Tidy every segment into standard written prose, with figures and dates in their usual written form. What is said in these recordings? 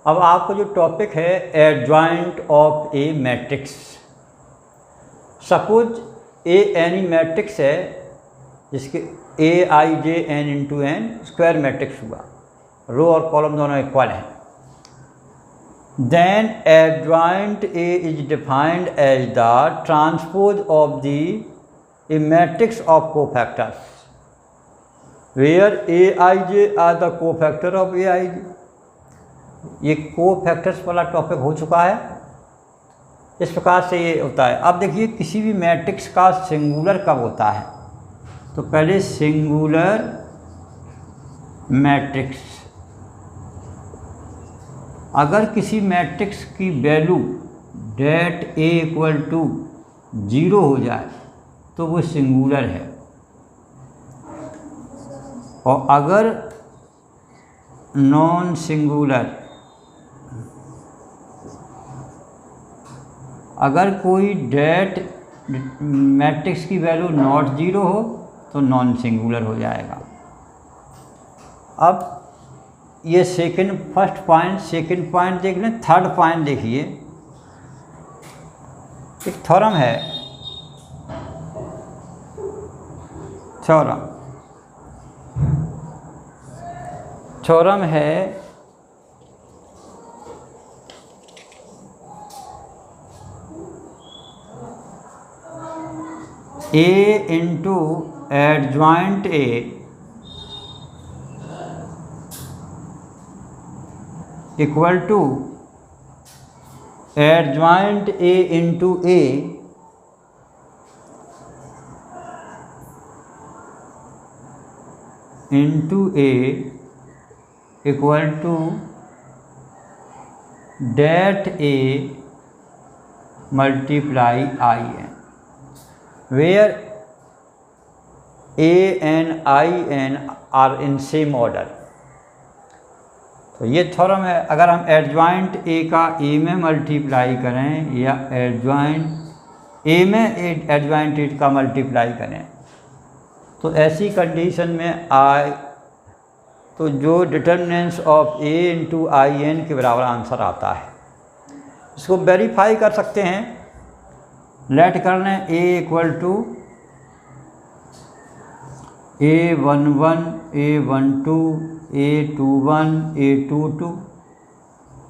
अब आपका जो टॉपिक है adjoint of a matrix. Suppose A any matrix है जिसके A I J N into N square matrix हुआ, रो और कॉलम दोनों इक्वल हैं। Then adjoint A is defined as the transpose of the A matrix of cofactors where A I J are the cofactor of A I J. ये cofactors वाला topic हो चुका है। इस प्रकार से ये होता है। अब देखिए किसी भी मैट्रिक्स का सिंगुलर कब होता है, तो पहले सिंगुलर मैट्रिक्स, अगर किसी मैट्रिक्स की value det A equal to 0 हो जाए तो वो सिंगुलर है, और अगर नॉन सिंगुलर, अगर कोई डेट मैट्रिक्स की वैल्यू नॉट 0 हो तो नॉन सिंगुलर हो जाएगा। अब ये फर्स्ट पॉइंट, सेकंड पॉइंट देख लें। थर्ड पॉइंट देखिए, एक थ्योरम है, थ्योरम है A into adjoint A equal to adjoint A into A into A equal to det A multiply I N, where a and I n are in same order। तो ये theorem है। अगर हम adjoint A का ए में multiply करें या adjoint A में एडजॉइंट ए का मल्टीप्लाई करें, तो ऐसी कंडीशन में आई, तो जो determinants of A into I n के बराबर आंसर आता है। इसको वेरीफाई कर सकते हैं। लेट कर लें ए equal to A11, A12, A21, A22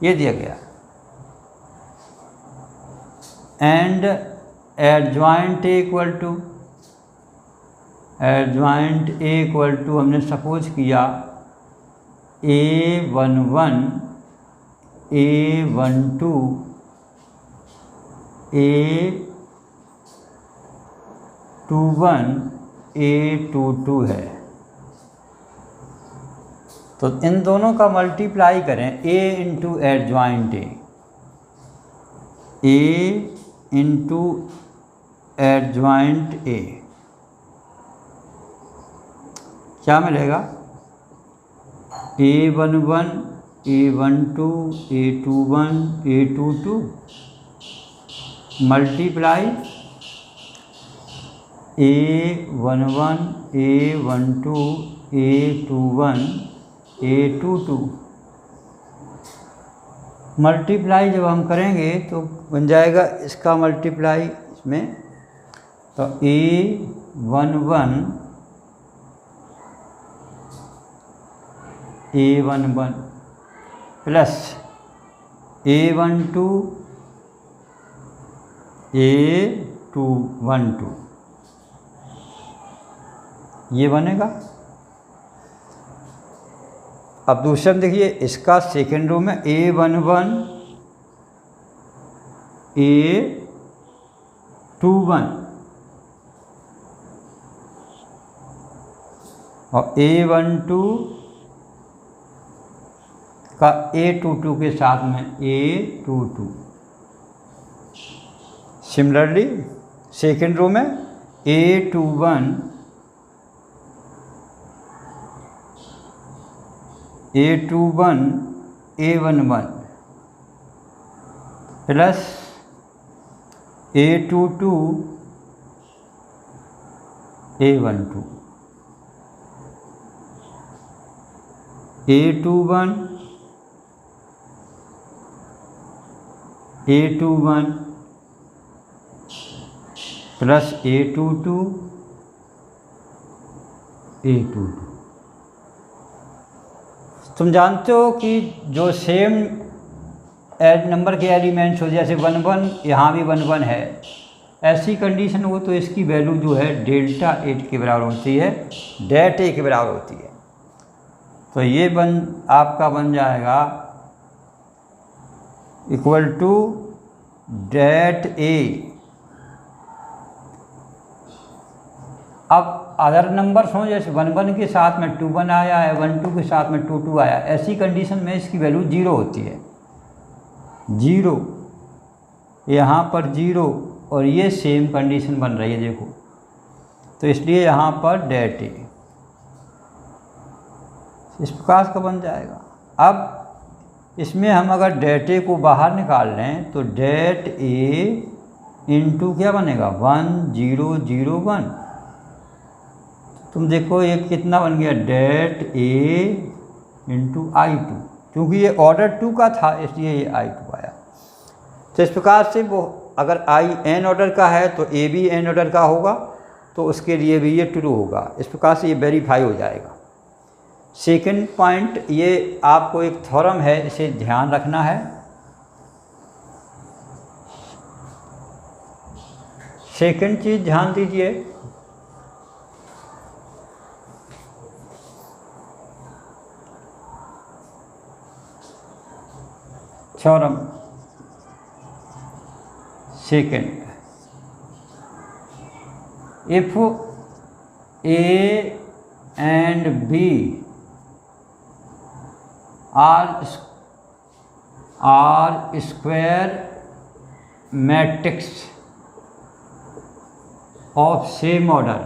ये दिया गया, and adjoint A equal to, adjoint A equal to हमने सपोज किया A11, A12, A21, A22 है। तो इन दोनों का मल्टीप्लाई करें A into adjoint A into adjoint A, क्या मिलेगा? A11, A12, A21, A22 multiply A11, A12, A21, A22 multiply जब हम करेंगे तो बन जाएगा इसका मल्टीप्लाई इसमें, तो A11 प्लस A12 A212 ये बनेगा। अब दूसरे में देखिए, इसका सेकेंड रो में A11 A21 और A12 का A22 के साथ में A22। सिमिलरली सेकेंड रो में A21 A21 A11 plus A22 A12, A21 A21 plus A22 A22। तुम जानते हो कि जो सेम नंबर के एलिमेंट्स हो, जैसे 1 1 यहाँ भी 1 1 है, ऐसी कंडीशन हो तो इसकी वैल्यू जो है डेल्टा 8 के बराबर होती है, डेट ए के बराबर होती है। तो ये आपका बन जाएगा इक्वल टू डेट ए। अब अदर नंबर्स हों, जैसे 1 1 के साथ में 2 1 आया है, 1 2 के साथ में 2 2 आया, ऐसी कंडीशन में इसकी वैल्यू 0 होती है। 0 यहाँ पर 0 और ये सेम कंडीशन बन रही है, देखो, तो इसलिए यहाँ पर डेट ए इस प्रकार का बन जाएगा। अब इसमें हम अगर डेट ए को बाहर निकाल लें तो डेट ए इंटू क्या बनेगा 1 0 0 1। तुम देखो ये कितना बन गया, डेट ए इंटू I2, क्योंकि ये ऑर्डर 2 का था इसलिए ये I2 आया। तो इस प्रकार से वो अगर I n ऑर्डर का है तो A भी n ऑर्डर का होगा, तो उसके लिए भी ये ट्रू होगा। इस प्रकार से ये वेरीफाई हो जाएगा। सेकंड पॉइंट, ये आपको एक थ्योरम है, इसे ध्यान रखना है। सेकंड चीज़ ध्यान दीजिए, theorem second, if A and B are square matrix of same order,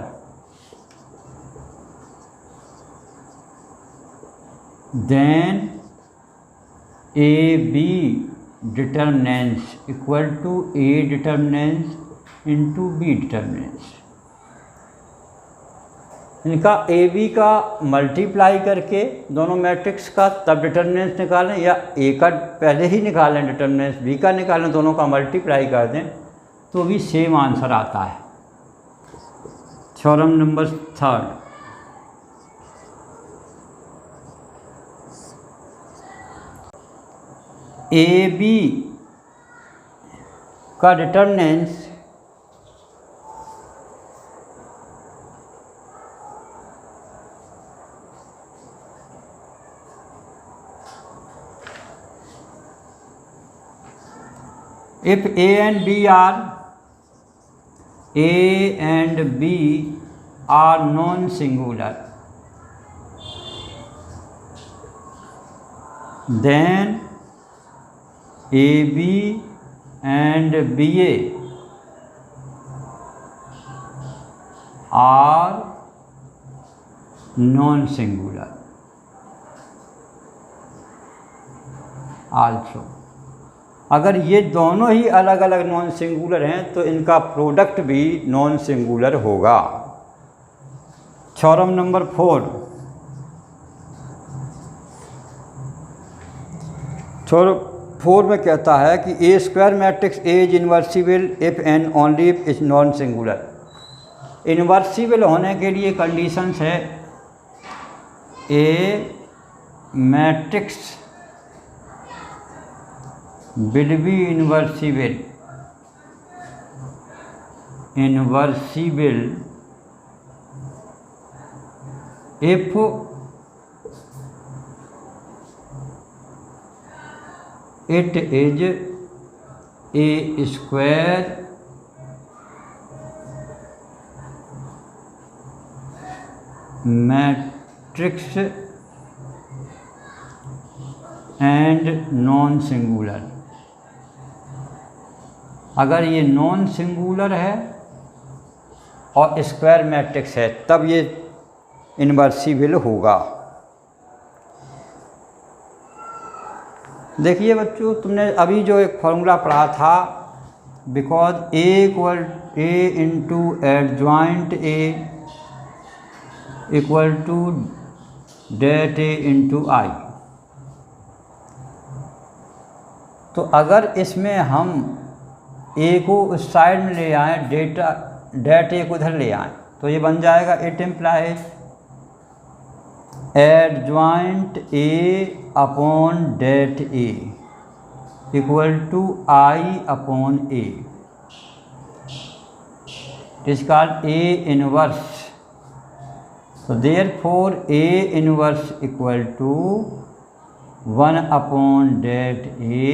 then AB determinants equal to A determinants into B determinants। इनका ए बी का मल्टीप्लाई करके दोनों मैट्रिक्स का तब डिटर्मिनेंट्स निकालें, या ए का पहले ही निकालें डिटर्मिनेंट्स, बी का निकालें, दोनों का मल्टीप्लाई कर दें तो भी सेम आंसर आता है। Theorem number third, A B का determinants if A and B are non-singular, then AB and BA are non-singular also। अगर ये दोनों ही अलग अलग नॉन सिंगुलर हैं तो इनका प्रोडक्ट भी नॉन सिंगुलर होगा। थ्योरम नंबर 4, थ्योरम 4 में कहता है कि a square matrix A is inversible if and only if is non singular. Inversible होने के लिए कंडीशंस है, a matrix will be inversible if it is a square matrix and non singular. अगर ये नॉन सिंगुलर है और square matrix है तब ये इन्वर्सिबल होगा। देखिए बच्चों, तुमने अभी जो एक फॉर्मूला पढ़ा था, because A equal A into adjoint A equal to det A into I. तो अगर इसमें हम ए को उस साइड में ले आएँ, डेट ए को उधर ले आएँ, तो ये बन जाएगा it implies adjoint A upon det A equal to I upon A, it is called A inverse. So therefore A inverse equal to 1 upon det A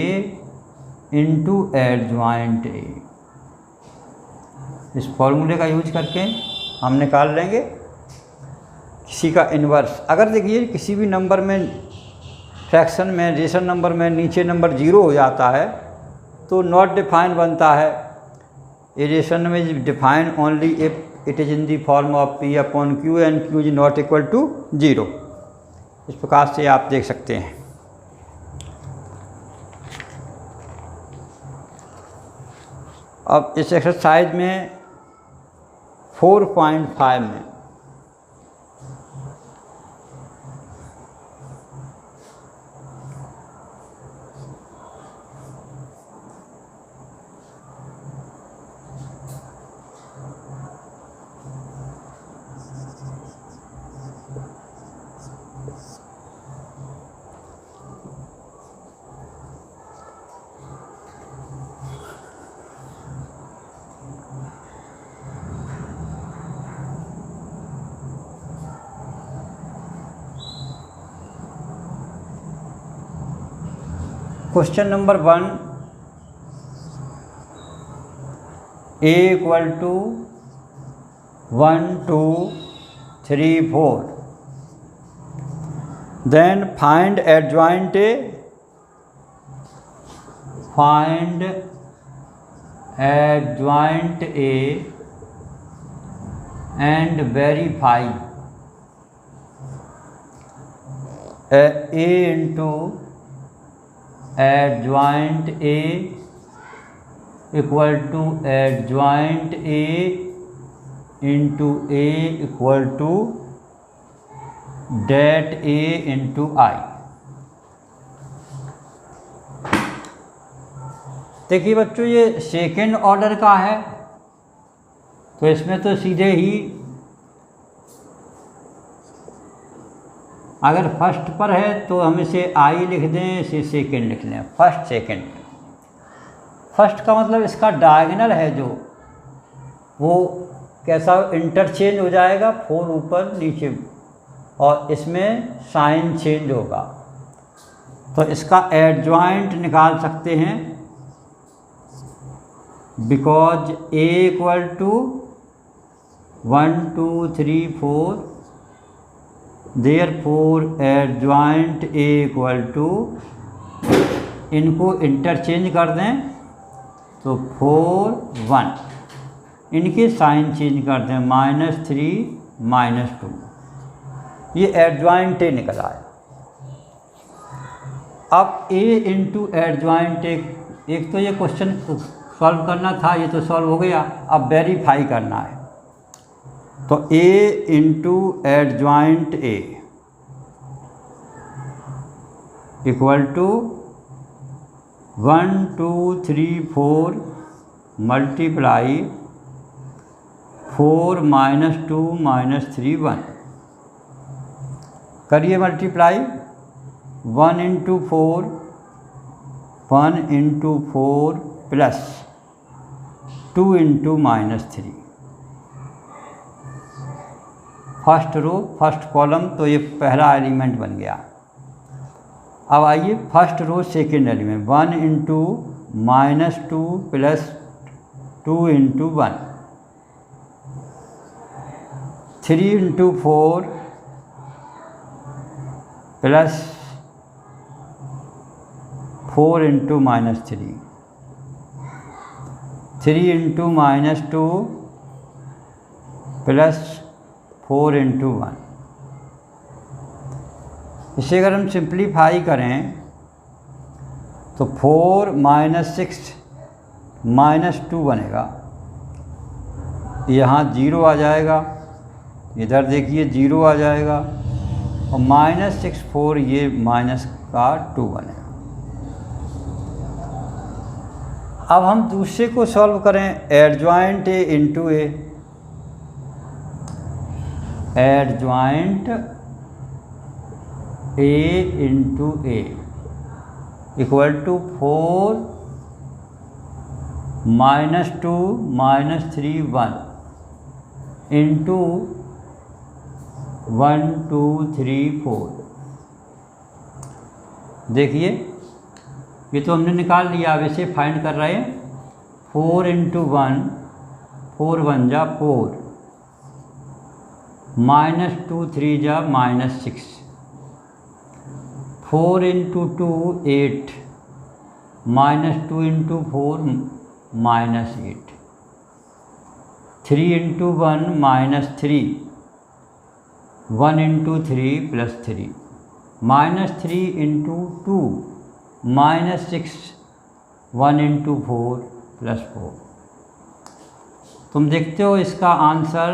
into adjoint A। इस फॉर्मूले का यूज करके हम निकाल लेंगे किसी का इन्वर्स। अगर देखिए किसी भी नंबर में, फ्रैक्शन में, रेशनल नंबर में नीचे नंबर 0 हो जाता है तो नॉट डिफाइन बनता है। ए रेशनल में define only if it is in the form of P upon Q and Q is not equal to 0। इस प्रकार से आप देख सकते हैं। अब इस एक्सरसाइज में 4.5 में question number 1, A equal to 1 2 3 4, then find adjoint A, find adjoint A and verify A into adjoint A equal to adjoint A into A equal to det A into I. देखिए बच्चों ये second order का है तो इसमें तो सीधे ही अगर फर्स्ट पर है तो हम इसे आई लिख दें, इसे सेकेंड लिख लें, फर्स्ट सेकेंड। फर्स्ट का मतलब इसका डायगोनल है जो वो कैसा इंटरचेंज हो जाएगा, 4 ऊपर नीचे, और इसमें साइन चेंज होगा। तो इसका एडजॉइंट निकाल सकते हैं because A equal to 1 2 3 4, therefore adjoint A equal to, इनको इंटरचेंज कर दें तो 4 1, इनके साइन चेंज कर दें -3 -2, ये एडजॉइंट ए निकल आया। अब ए इंटू एडजॉइंट ए, एक तो ये क्वेश्चन सॉल्व करना था, ये तो सॉल्व हो गया। अब वेरीफाई करना है तो A into adjoint A equal to 1 2 3 4 multiply 4 -2 -3 1, करिए multiply. 1 into 4 1 into 4 plus 2 into -3, first row first column, तो ये पहला एलिमेंट बन गया। अब आइए first row second element, 1 into -2 plus 2 into 1, 3 into 4 plus 4 into -3, 3 into -2 plus 4 into 1। इसे अगर हम सिंप्लीफाई करें तो 4 -6 -2 बनेगा, यहाँ 0 आ जाएगा, इधर देखिए 0 आ जाएगा, और -6 4 ये माइनस का 2 बनेगा। अब हम दूसरे को सॉल्व करें, adjoint A into A, adjoint A into A equal to 4 -2 -3 1 into 1 2 3 4। देखिए ये तो हमने निकाल लिया, अब इसे फाइंड कर रहे हैं। 4 इंटू 1 4 1 जा 4, -2 3 जा -6, 4 into 2 8, -2 into 4 -8, 3 into 1 -3, 1 into 3 +3, -3 into 2 -6, 1 into 4 +4। तुम देखते हो इसका आंसर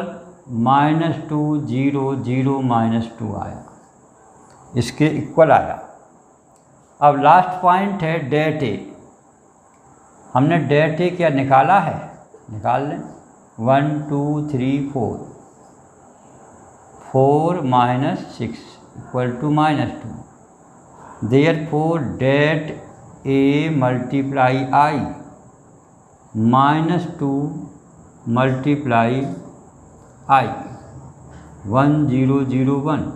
-2 0 0 -2 आया, इसके इक्वल आया। अब लास्ट पॉइंट है डेट ए। हमने डेट ए क्या निकाला है, निकाल लें। 1 2 3 4, 4 -6 equal to -2। Therefore det A multiply I -2 multiply I 1 0 0 1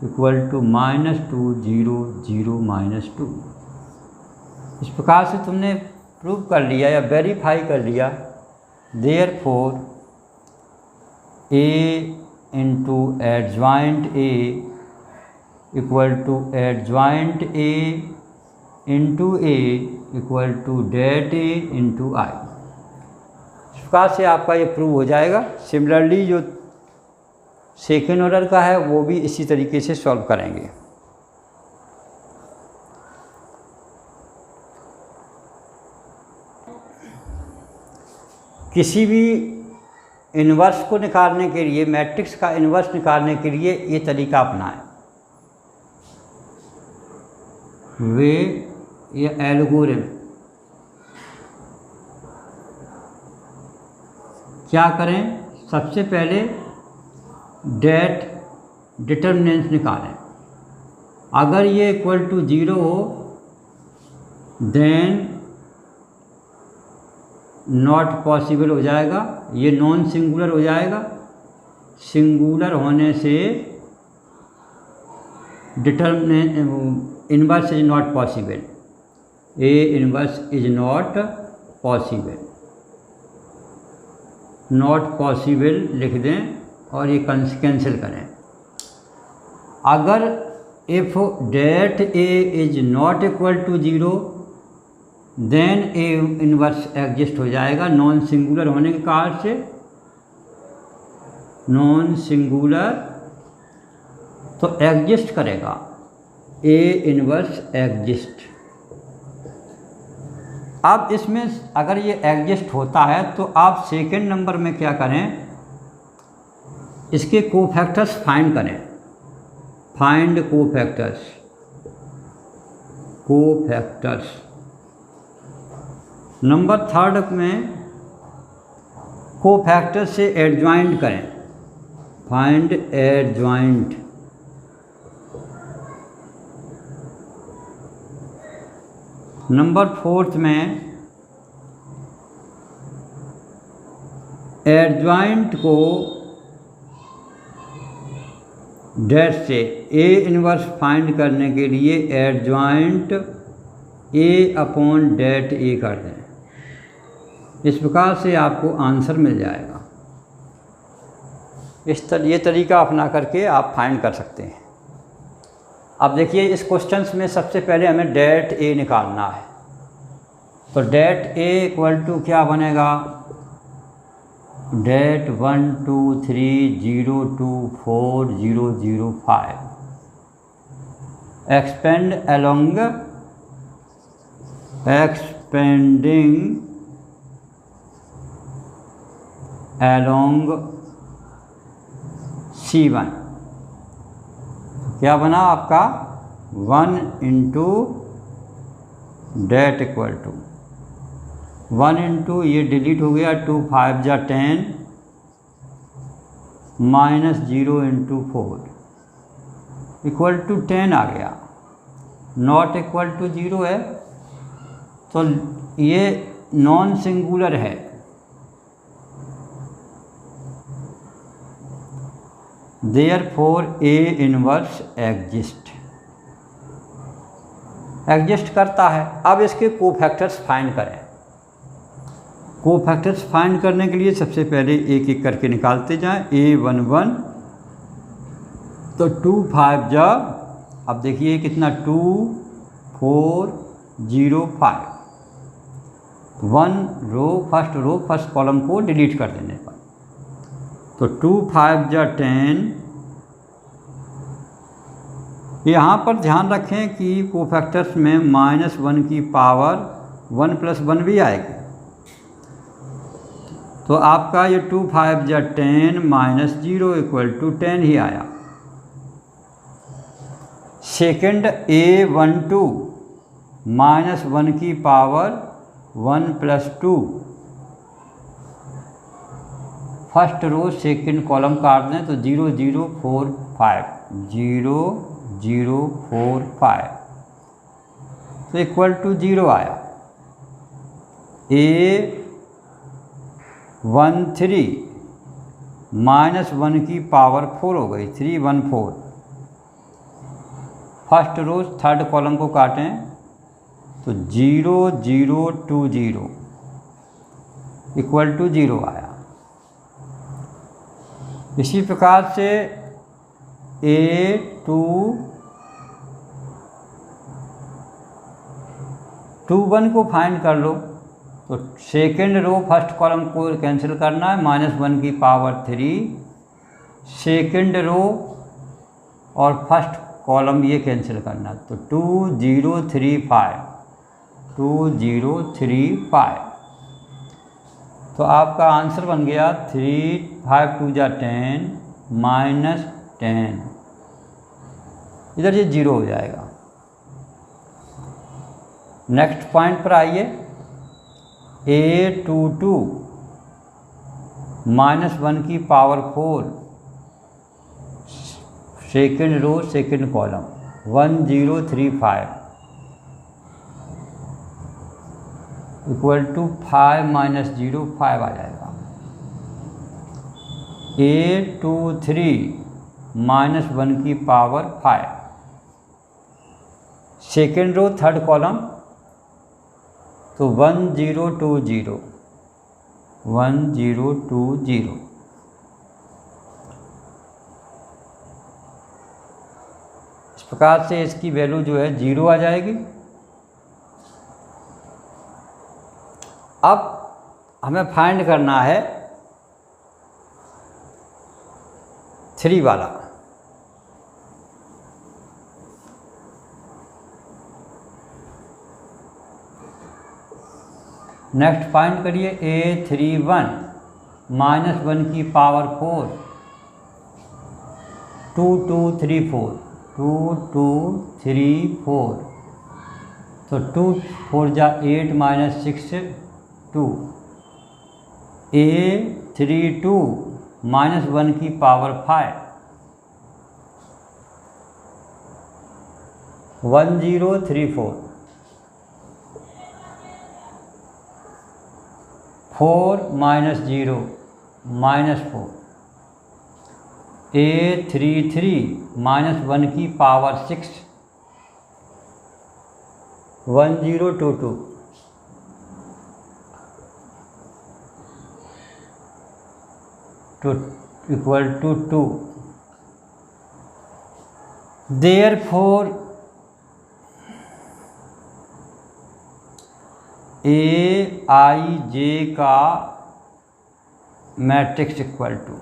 equal to -2 0 0 -2। इस प्रकार से तुमने प्रूव कर लिया या वेरीफाई कर लिया। Therefore A into adjoint A equal to adjoint A into A equal to det A into I। इस प्रकार से आपका ये प्रूव हो जाएगा। सिमिलरली जो सेकेंड ऑर्डर का है वो भी इसी तरीके से सॉल्व करेंगे। किसी भी इन्वर्स को निकालने के लिए, मैट्रिक्स का इन्वर्स निकालने के लिए ये तरीका अपनाएं। वे ये एल्गोरिथम क्या करें, सबसे पहले डेट डिटर्मिनेंट निकालें। अगर ये इक्वल टू 0 हो देन नॉट पॉसिबल हो जाएगा, ये नॉन सिंगुलर हो जाएगा। सिंगुलर होने से determinant inverse is not possible, A inverse is not possible, not possible लिख दें और ये कैंसिल करें। अगर if det A is not equal to 0 then A inverse exist हो जाएगा। नॉन सिंगुलर होने के कारण से नॉन सिंगुलर तो एग्जिस्ट करेगा, ए इनवर्स एग्जिस्ट। अब इसमें अगर ये एग्जिस्ट होता है तो आप सेकेंड नंबर में क्या करें, इसके कोफैक्टर्स फाइंड करें। Find cofactors, cofactors. Number third में कोफैक्टर से एडजॉइंट करें। Find adjoint. नंबर फोर्थ में एडजॉइंट को डेट से ए इनवर्स फाइंड करने के लिए एडजॉइंट ए अपॉन डेट ए कर दें। इस प्रकार से आपको आंसर मिल जाएगा। ये तरीका अपना करके आप फाइंड कर सकते हैं। अब देखिए इस क्वेश्चन में सबसे पहले हमें डेट ए निकालना है। तो डेट ए इक्वल टू क्या बनेगा, det 1 2 3 0 2 4 0 0 5 expand along, expanding along C1। क्या बना आपका 1 into det equal to 1 into ये डिलीट हो गया, 2 5 जा 10 माइनस 0 इंटू 4 इक्वल टू 10 आ गया, नॉट इक्वल टू 0 है, तो ये नॉन सिंगुलर है। देयरफॉर ए इनवर्स एग्जिस्ट करता है। अब इसके कोफैक्टर्स फाइंड करें। कोफैक्टर्स फाइंड करने के लिए सबसे पहले एक एक करके निकालते जाएं। A11 तो 2 5 जा, अब देखिए कितना 2 4 0 5, 1 रो फर्स्ट कॉलम को डिलीट कर देने पर, तो 2 5 जा 10। यहाँ पर ध्यान रखें कि कोफैक्टर्स में -1 की पावर 1 + 1 भी आएगी, तो आपका ये 2 5 जा 10 माइनस 0 इक्वल टू 10 ही आया। सेकंड A12 -1 की power 1 + 2, first row second column काट दें तो 0 0 4 5 0 0 4 5, तो इक्वल टू 0 आया। A13 -1 की पावर 4 हो गई, 3 1 4, फर्स्ट रो थर्ड कॉलम को काटें तो 0 0 2 0 इक्वल टू 0 आया। इसी प्रकार से A21 को फाइंड कर लो, तो सेकेंड रो फर्स्ट कॉलम को कैंसिल करना है, -1 की पावर 3, सेकेंड रो और फर्स्ट कॉलम ये कैंसिल करना, तो 2 0 3 5 2 0 3 5, तो आपका आंसर बन गया 3 5 2 जा 10 -10, इधर ये 0 हो जाएगा। नेक्स्ट पॉइंट पर आइए। A22 -1 की power 4, second row second column 1 0 3 5 equal to 5 -0 5 आ जाएगा। A23 -1 की power 5, second row third column तो 1 0 2 0 1 0 2 0, इस प्रकार से इसकी वैल्यू जो है 0 आ जाएगी। अब हमें फाइंड करना है 3 वाला। नेक्स्ट फाइंड करिए। A31 -1 की पावर 4, 2 2 3 4 2 2 3 4, तो 2 4 जा 8 -6 2। A32 -1 की पावर 5, 1 0 3 4 4 -0 -4। A33 -1 की power 6, 1 0 2 2 equal to 2। Therefore AIJ का मैट्रिक्स इक्वल टू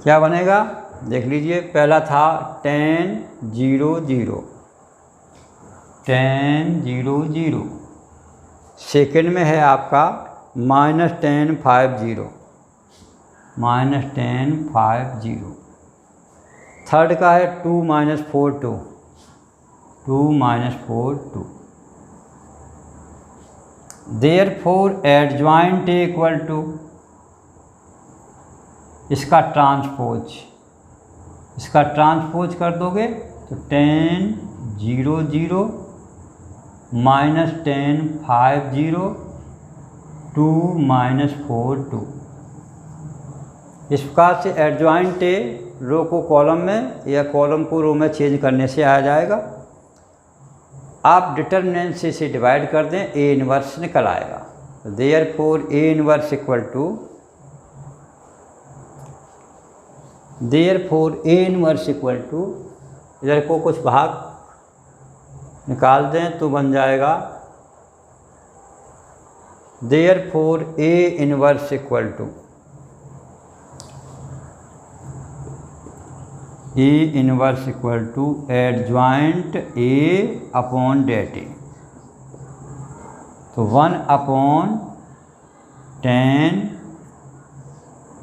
क्या बनेगा, देख लीजिए। पहला था 10 0 0 10 0 0, सेकेंड में है आपका -10 5 0 -10 5 0, थर्ड का है 2 -4 2 2 -4 2, therefore adjoint A equal to इसका ट्रांसपोज कर दोगे तो 10 0 0 माइनस 10 5 0 2 माइनस 4 2। इस प्रकार से एडजॉइंट ए रो को कॉलम में या कॉलम को रो में चेंज करने से आ जाएगा। आप डिटर्मिनेंट से इसे डिवाइड कर दें, ए इनवर्स निकल आएगा। Therefore A inverse equal to इधर को कुछ भाग निकाल दें तो बन जाएगा therefore A inverse equal to adjoint A upon det A. तो 1/10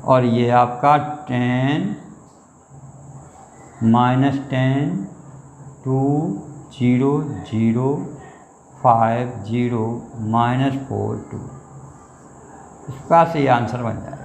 और ये आपका 10 -10 2 0 0 5 0 -4 2। इस प्रकार से ये आंसर बन जाए।